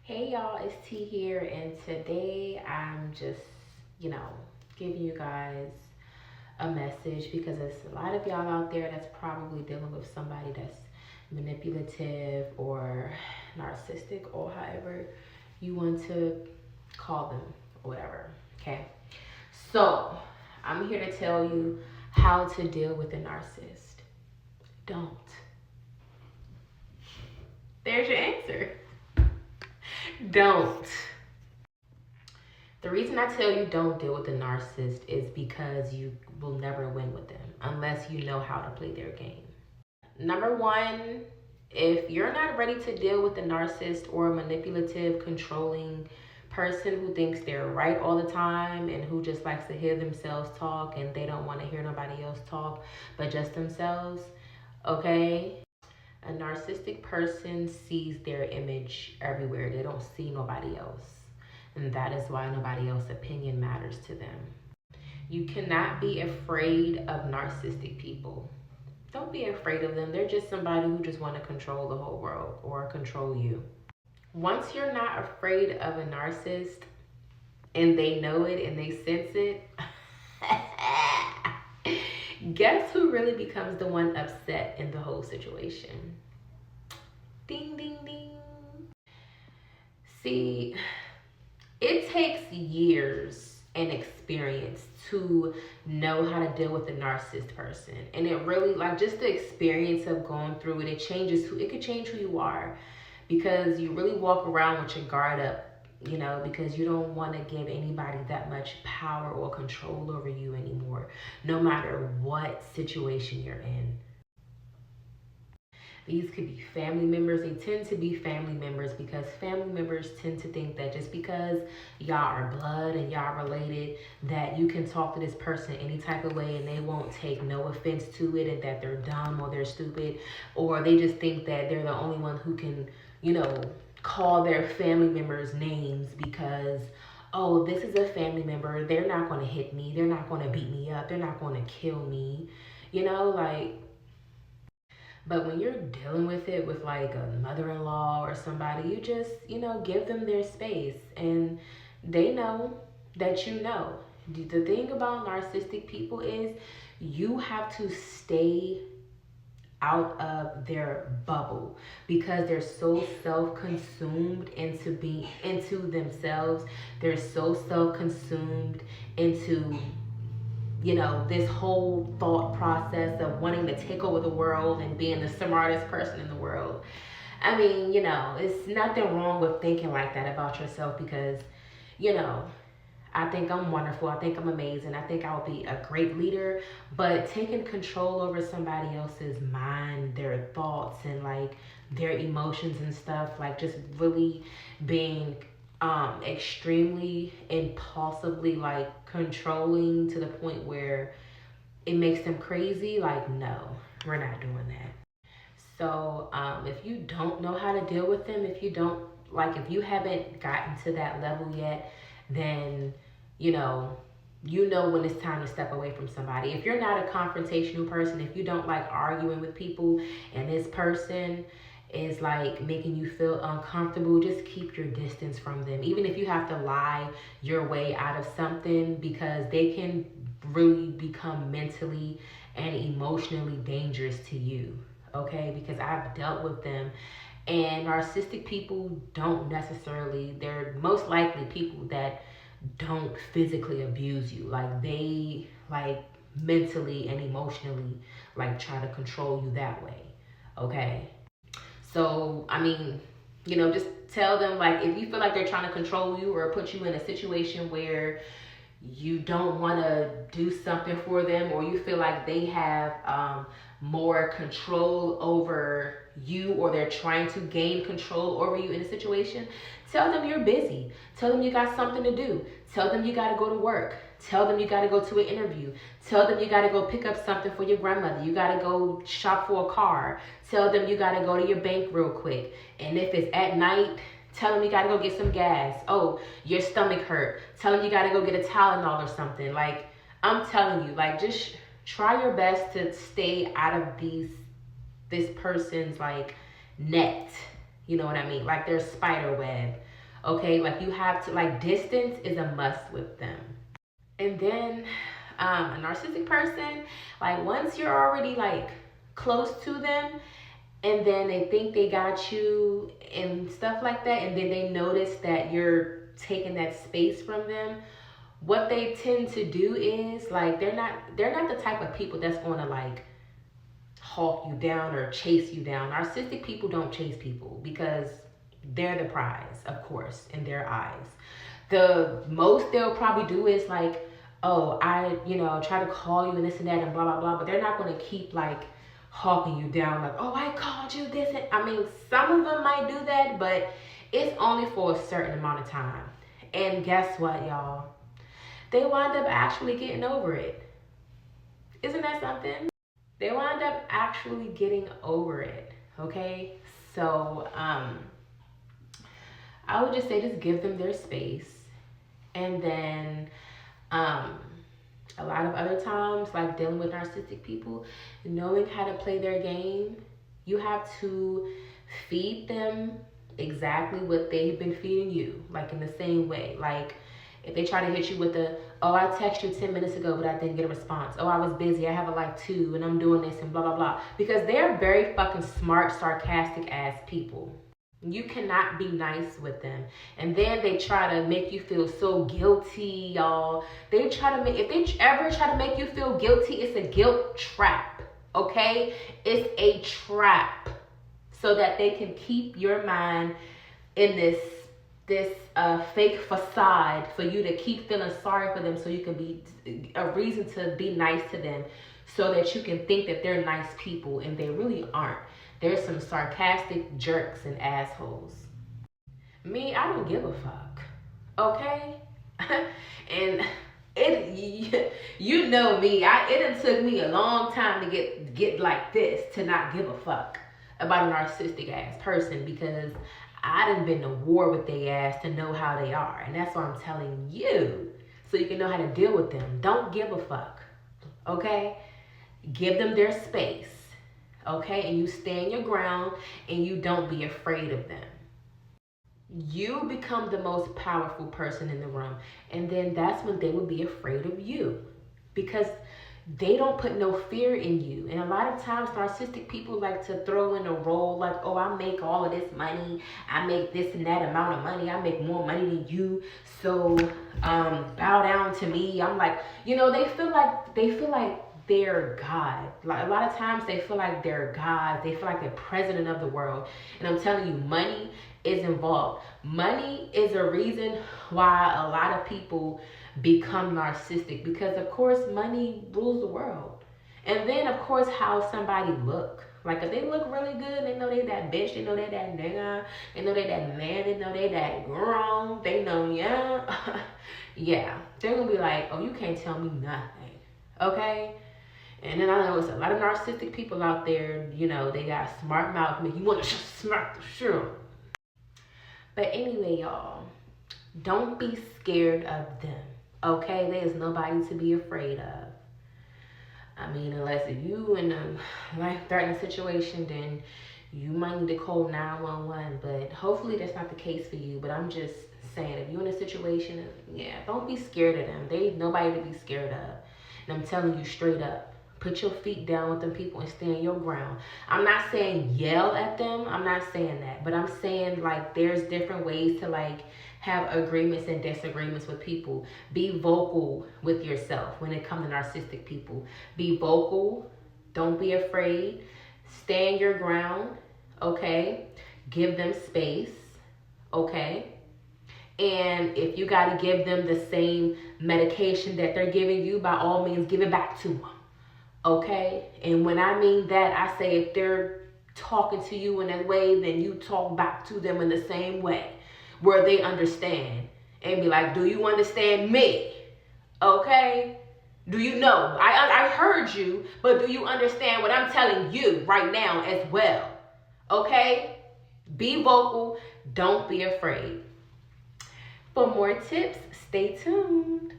Hey y'all, it's T here, and today I'm just, you know, giving you guys a message because there's a lot of y'all out there that's probably dealing with somebody that's manipulative or narcissistic or however you want to call them or whatever. Okay, so I'm here to tell you how to deal with a narcissist. Don't. There's your answer. Don't. The reason I tell you don't deal with a narcissist is because you will never win with them unless you know how to play their game. Number one, if you're not ready to deal with a narcissist or a manipulative, controlling person who thinks they're right all the time and who just likes to hear themselves talk and they don't want to hear nobody else talk but just themselves, okay? A narcissistic person sees their image everywhere. They don't see nobody else. And that is why nobody else's opinion matters to them. You cannot be afraid of narcissistic people. Don't be afraid of them. They're just somebody who just want to control the whole world or control you. Once you're not afraid of a narcissist and they know it and they sense it, guess who really becomes the one upset in the whole situation? Ding, ding, ding. See, it takes years and experience to know how to deal with a narcissist person. And it really, like, just the experience of going through it, it could change who you are because you really walk around with your guard up, because you don't want to give anybody that much power or control over you anymore, no matter what situation you're in. These could be family members. They tend to be family members because family members tend to think that just because y'all are blood and y'all related, that you can talk to this person any type of way and they won't take no offense to it and that they're dumb or they're stupid, or they just think that they're the only one who can, call their family members names because, oh, this is a family member. They're not going to hit me. They're not going to beat me up. They're not going to kill me. But when you're dealing with it with like a mother-in-law or somebody, you just, give them their space and they know that you know. The thing about narcissistic people is you have to stay out of their bubble because they're so self-consumed into themselves. They're so self-consumed into this whole thought process of wanting to take over the world and being the smartest person in the world. I mean, it's nothing wrong with thinking like that about yourself because, you know, I think I'm wonderful. I think I'm amazing. I think I'll be a great leader. But taking control over somebody else's mind, their thoughts, and like their emotions and stuff, like just really being extremely impulsively like controlling to the point where it makes them crazy, like, no, we're not doing that. So if you don't know how to deal with them, if you haven't gotten to that level yet, then you know when it's time to step away from somebody. If you're not a confrontational person, if you don't like arguing with people and this person is like making you feel uncomfortable, just keep your distance from them. Even if you have to lie your way out of something, because they can really become mentally and emotionally dangerous to you. Okay, because I've dealt with them, and narcissistic people they're most likely people that don't physically abuse you. Like they like mentally and emotionally like try to control you that way. Okay. So, I mean, just tell them, like, if you feel like they're trying to control you or put you in a situation where you don't want to do something for them, or you feel like they have more control over you, or they're trying to gain control over you in a situation, tell them you're busy. Tell them you got something to do. Tell them you got to go to work. Tell them you got to go to an interview. Tell them you got to go pick up something for your grandmother. You got to go shop for a car. Tell them you got to go to your bank real quick. And if it's at night, tell them you got to go get some gas. Oh, your stomach hurt. Tell them you got to go get a Tylenol or something. Like, I'm telling you, like, just try your best to stay out of this person's, like, net. You know what I mean? Like their spider web. Okay, like you have to, like, distance is a must with them. And then a narcissistic person, like once you're already like close to them, and then they think they got you and stuff like that, and then they notice that you're taking that space from them, what they tend to do is like they're not the type of people that's going to like hawk you down or chase you down. Narcissistic people don't chase people because they're the prize, of course, in their eyes. The most they'll probably do is like, oh, I, try to call you and this and that and blah, blah, blah. But they're not going to keep like hawking you down like, oh, I called you this. And I mean, some of them might do that, but it's only for a certain amount of time. And guess what, y'all? They wind up actually getting over it. Isn't that something? They wind up actually getting over it. Okay. So, I would just say just give them their space. And then a lot of other times, like dealing with narcissistic people, knowing how to play their game, you have to feed them exactly what they've been feeding you, like in the same way. Like if they try to hit you with the, oh, I texted you 10 minutes ago, but I didn't get a response. Oh, I was busy. I have a like 2 and I'm doing this and blah, blah, blah. Because they're very fucking smart, sarcastic ass people. You cannot be nice with them. And then they try to make you feel so guilty, y'all. They try to make, if they ever try to make you feel guilty, it's a guilt trap, okay? It's a trap so that they can keep your mind in this fake facade for you to keep feeling sorry for them, so you can be a reason to be nice to them, so that you can think that they're nice people, and they really aren't. There's some sarcastic jerks and assholes. Me, I don't give a fuck. Okay? And you know me. It took me a long time to get like this, to not give a fuck about a narcissistic ass person, because I done been to war with they ass to know how they are. And that's why I'm telling you, so you can know how to deal with them. Don't give a fuck. Okay? Give them their space. Okay, and you stand your ground and you don't be afraid of them. You become the most powerful person in the room, and then that's when they will be afraid of you, because they don't put no fear in you. And a lot of times narcissistic people like to throw in a role like, oh, I make all of this money, I make this and that amount of money, I make more money than you, so bow down to me. I'm like, they feel like they're God. Like a lot of times they feel like they're God. They feel like they're president of the world. And I'm telling you, money is involved. Money is a reason why a lot of people become narcissistic, because of course money rules the world. And then of course how somebody look. Like if they look really good, they know they that bitch, they know they that nigga, they know they that man, they know they that girl, they know, yeah. Yeah, they're gonna be like, oh, you can't tell me nothing. Okay? And then I know it's a lot of narcissistic people out there, they got smart mouth, make you want to smack the shit. But anyway, y'all, don't be scared of them, okay? There's nobody to be afraid of. I mean, unless if you in a life-threatening situation, then you might need to call 911. But hopefully that's not the case for you. But I'm just saying, if you're in a situation, yeah, don't be scared of them. They ain't nobody to be scared of. And I'm telling you straight up, put your feet down with them people and stand your ground. I'm not saying yell at them. I'm not saying that. But I'm saying like there's different ways to like have agreements and disagreements with people. Be vocal with yourself when it comes to narcissistic people. Be vocal. Don't be afraid. Stand your ground. Okay? Give them space. Okay? And if you got to give them the same medication that they're giving you, by all means, give it back to them. Okay? And when I mean that, I say if they're talking to you in a way, then you talk back to them in the same way, where they understand, and be like, do you understand me? Okay? Do you know? I heard you, but do you understand what I'm telling you right now as well? Okay? Be vocal. Don't be afraid. For more tips, stay tuned.